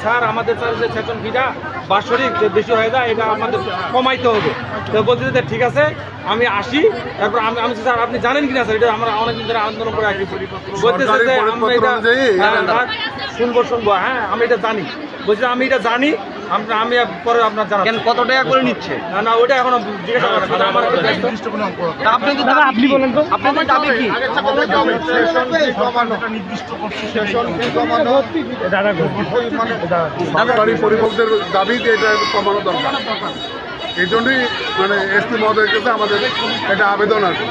Sir আমাদের sir যে session ফিটা বাৎসরিক যে বেশি হয়ে যায় এটা আমাদের কমাইতে হবে। তো বলছি যে ঠিক আছে আমি আসি, তারপর আমি স্যার আপনি জানেন কিনা স্যার এটা আমরা অনেকদিন ধরে আন্দোলন করে আসি, বলতেছে যে আমরা এটা শুনবো হ্যাঁ আমি এটা জানি, বলছি আমি এটা জানি আমি পরে আপনার জানাবো। কত টাকা করে নিচ্ছে? না ওইটা এখনো জিজ্ঞাসা করেন, আমার আপনি বলেন তো আপনাদের দাবি কি? সরকারি পরিপক্ষের দাবি যে এটা কমানো দরকার, এই জন্যই মানে এসপি মহোদয়ের কাছে আমাদের এটা আবেদন আছে।